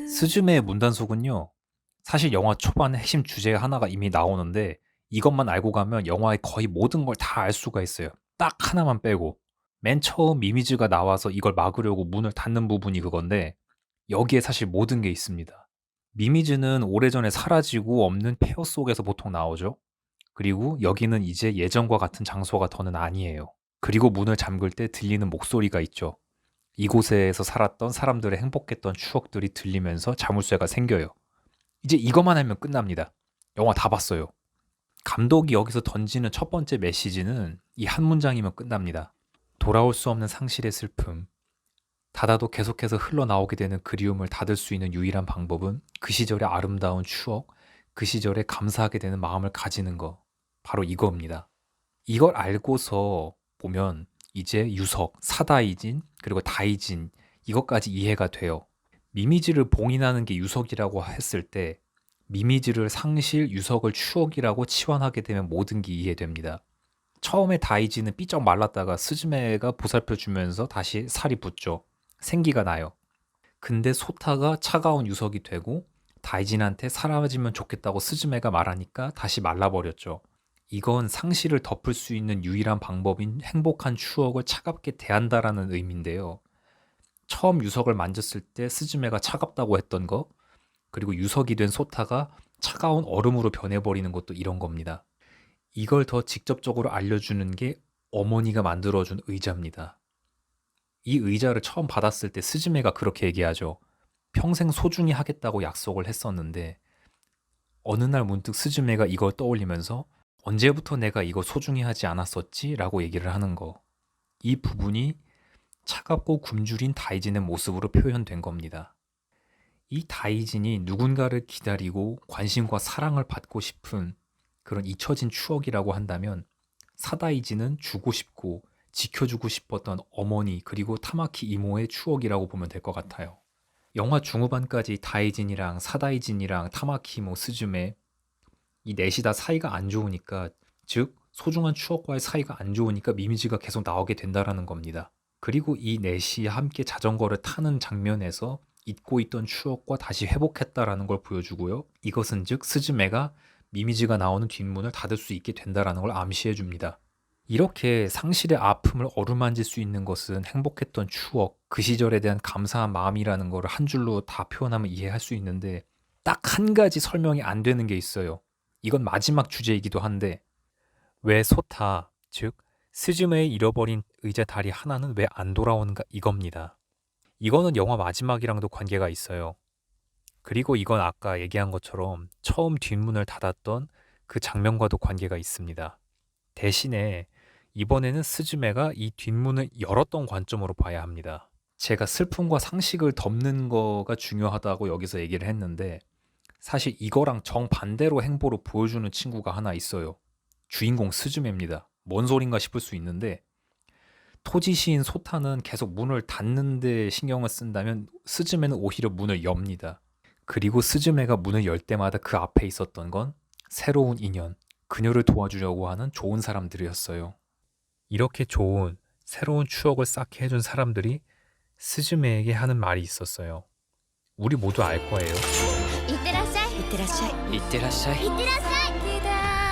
스즈메의 문단속은요, 사실 영화 초반에 핵심 주제 하나가 이미 나오는데 이것만 알고 가면 영화의 거의 모든 걸 다 알 수가 있어요. 딱 하나만 빼고. 맨 처음 미미즈가 나와서 이걸 막으려고 문을 닫는 부분이 그건데 여기에 사실 모든 게 있습니다. 미미즈는 오래전에 사라지고 없는 폐허 속에서 보통 나오죠. 그리고 여기는 이제 예전과 같은 장소가 더는 아니에요. 그리고 문을 잠글 때 들리는 목소리가 있죠. 이곳에서 살았던 사람들의 행복했던 추억들이 들리면서 자물쇠가 생겨요. 이제 이것만 하면 끝납니다. 영화 다 봤어요. 감독이 여기서 던지는 첫 번째 메시지는 이 한 문장이면 끝납니다. 돌아올 수 없는 상실의 슬픔. 닫아도 계속해서 흘러나오게 되는 그리움을 닫을 수 있는 유일한 방법은 그 시절의 아름다운 추억, 그 시절에 감사하게 되는 마음을 가지는 거. 바로 이겁니다. 이걸 알고서 보면 이제 유석, 사다이진, 그리고 다이진 이것까지 이해가 돼요. 미미즈를 봉인하는 게 유석이라고 했을 때 미미즈를 상실, 유석을 추억이라고 치환하게 되면 모든 게 이해됩니다. 처음에 다이지는 삐쩍 말랐다가 스즈메가 보살펴주면서 다시 살이 붙죠. 생기가 나요. 근데 소타가 차가운 유석이 되고 다이진한테 사라지면 좋겠다고 스즈메가 말하니까 다시 말라버렸죠. 이건 상실을 덮을 수 있는 유일한 방법인 행복한 추억을 차갑게 대한다라는 의미인데요. 처음 유석을 만졌을 때 스즈메가 차갑다고 했던 거, 그리고 유석이 된 소타가 차가운 얼음으로 변해버리는 것도 이런 겁니다. 이걸 더 직접적으로 알려주는 게 어머니가 만들어준 의자입니다. 이 의자를 처음 받았을 때 스즈메가 그렇게 얘기하죠. 평생 소중히 하겠다고 약속을 했었는데 어느 날 문득 스즈메가 이걸 떠올리면서 언제부터 내가 이거 소중히 하지 않았었지? 라고 얘기를 하는 거. 이 부분이 차갑고 굶주린 다이진의 모습으로 표현된 겁니다. 이 다이진이 누군가를 기다리고 관심과 사랑을 받고 싶은 그런 잊혀진 추억이라고 한다면 사다이진은 주고 싶고 지켜주고 싶었던 어머니 그리고 타마키 이모의 추억이라고 보면 될 것 같아요. 영화 중후반까지 다이진이랑 사다이진이랑 타마키 이모, 스즈메 이 넷이 다 사이가 안 좋으니까, 즉 소중한 추억과의 사이가 안 좋으니까 미미지가 계속 나오게 된다라는 겁니다. 그리고 이 넷이 함께 자전거를 타는 장면에서 잊고 있던 추억과 다시 회복했다라는 걸 보여주고요. 이것은 즉 스즈메가 미미지가 나오는 뒷문을 닫을 수 있게 된다라는 걸 암시해 줍니다. 이렇게 상실의 아픔을 어루만질 수 있는 것은 행복했던 추억, 그 시절에 대한 감사한 마음이라는 걸 한 줄로 다 표현하면 이해할 수 있는데 딱 한 가지 설명이 안 되는 게 있어요. 이건 마지막 주제이기도 한데 왜 소타, 즉 스즈메의 잃어버린 의자 다리 하나는 왜 안 돌아오는가 이겁니다. 이거는 영화 마지막이랑도 관계가 있어요. 그리고 이건 아까 얘기한 것처럼 처음 뒷문을 닫았던 그 장면과도 관계가 있습니다. 대신에 이번에는 스즈메가 이 뒷문을 열었던 관점으로 봐야 합니다. 제가 슬픔과 상식을 덮는 거가 중요하다고 여기서 얘기를 했는데 사실 이거랑 정반대로 행보로 보여주는 친구가 하나 있어요. 주인공 스즈메입니다. 뭔 소린가 싶을 수 있는데 토지시인 소타는 계속 문을 닫는 데 신경을 쓴다면 스즈메는 오히려 문을 엽니다. 그리고 스즈메가 문을 열 때마다 그 앞에 있었던 건 새로운 인연, 그녀를 도와주려고 하는 좋은 사람들이었어요. 이렇게 좋은 새로운 추억을 쌓게 해준 사람들이 스즈메에게 하는 말이 있었어요. 우리 모두 알 거예요. いってらっしゃい。いってらっしゃい。 이때라샤이. いってらっしゃい。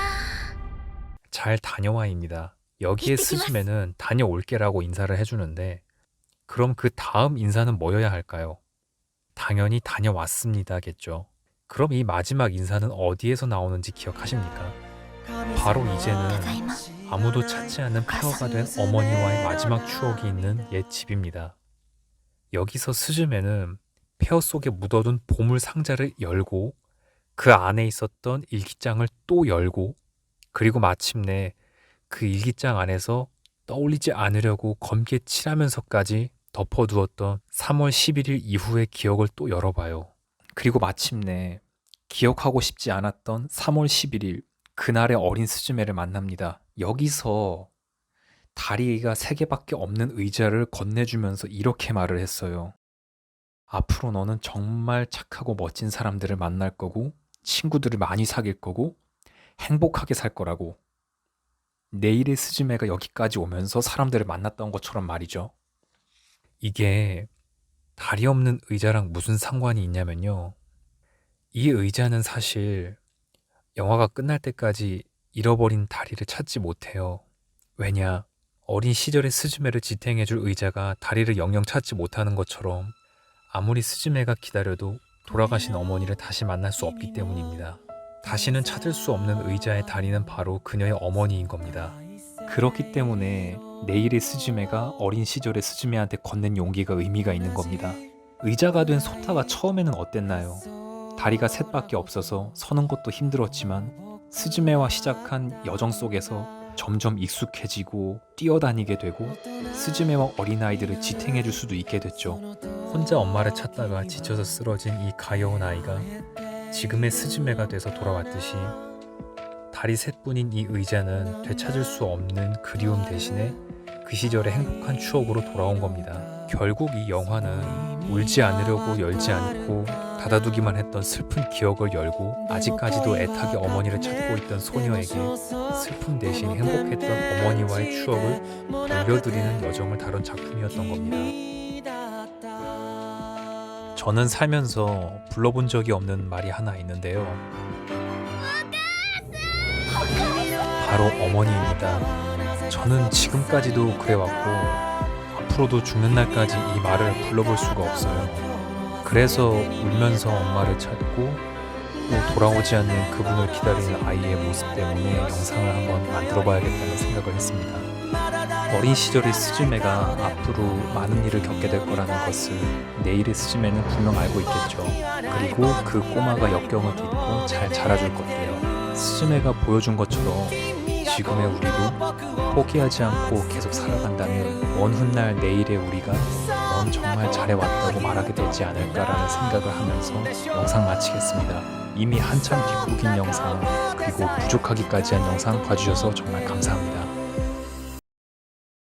잘 다녀와입니다. 여기에 스즈메는 다녀올게라고 인사를 해주는데 그럼 그 다음 인사는 뭐여야 할까요? 당연히 다녀왔습니다겠죠. 그럼 이 마지막 인사는 어디에서 나오는지 기억하십니까? 바로 이제는 ただいま。 아무도 찾지 않는 폐허가 된 어머니와의 마지막 추억이 있는 옛 집입니다. 여기서 스즈메는 폐허 속에 묻어둔 보물 상자를 열고 그 안에 있었던 일기장을 또 열고 그리고 마침내 그 일기장 안에서 떠올리지 않으려고 검게 칠하면서까지 덮어두었던 3월 11일 이후의 기억을 또 열어봐요. 그리고 마침내 기억하고 싶지 않았던 3월 11일 그날의 어린 스즈메를 만납니다. 여기서 다리가 3개밖에 없는 의자를 건네주면서 이렇게 말을 했어요. 앞으로 너는 정말 착하고 멋진 사람들을 만날 거고 친구들을 많이 사귈 거고 행복하게 살 거라고. 내일의 스즈메가 여기까지 오면서 사람들을 만났던 것처럼 말이죠. 이게 다리 없는 의자랑 무슨 상관이 있냐면요. 이 의자는 사실 영화가 끝날 때까지 잃어버린 다리를 찾지 못해요. 왜냐? 어린 시절의 스즈메를 지탱해줄 의자가 다리를 영영 찾지 못하는 것처럼 아무리 스즈메가 기다려도 돌아가신 어머니를 다시 만날 수 없기 때문입니다. 다시는 찾을 수 없는 의자의 다리는 바로 그녀의 어머니인 겁니다. 그렇기 때문에 내일의 스즈메가 어린 시절의 스즈메한테 건넨 용기가 의미가 있는 겁니다. 의자가 된 소타가 처음에는 어땠나요? 다리가 셋밖에 없어서 서는 것도 힘들었지만 스즈메와 시작한 여정 속에서 점점 익숙해지고 뛰어다니게 되고 스즈메와 어린아이들을 지탱해줄 수도 있게 됐죠. 혼자 엄마를 찾다가 지쳐서 쓰러진 이 가여운 아이가 지금의 스즈메가 돼서 돌아왔듯이 다리 셋뿐인 이 의자는 되찾을 수 없는 그리움 대신에 그 시절의 행복한 추억으로 돌아온 겁니다. 결국 이 영화는 울지 않으려고 열지 않고 닫아두기만 했던 슬픈 기억을 열고 아직까지도 애타게 어머니를 찾고 있던 소녀에게 슬픔 대신 행복했던 어머니와의 추억을 돌려드리는 여정을 다룬 작품이었던 겁니다. 저는 살면서 불러본 적이 없는 말이 하나 있는데요. 바로 어머니입니다. 저는 지금까지도 그래왔고 앞으로도 죽는 날까지 이 말을 불러볼 수가 없어요. 그래서 울면서 엄마를 찾고 또 돌아오지 않는 그분을 기다리는 아이의 모습 때문에 영상을 한번 만들어봐야겠다는 생각을 했습니다. 어린 시절의 스즈메가 앞으로 많은 일을 겪게 될 거라는 것을 내일의 스즈메는 분명 알고 있겠죠. 그리고 그 꼬마가 역경을 딛고 잘 자라줄 것도요. 스즈메가 보여준 것처럼 지금의 우리도 포기하지 않고 계속 살아간다면 먼 훗날 내일의 우리가 넌 정말 잘해왔다고 말하게 되지 않을까라는 생각을 하면서 영상 마치겠습니다. 이미 한참 뒷북인 영상 그리고 부족하기까지 한 영상 봐주셔서 정말 감사합니다.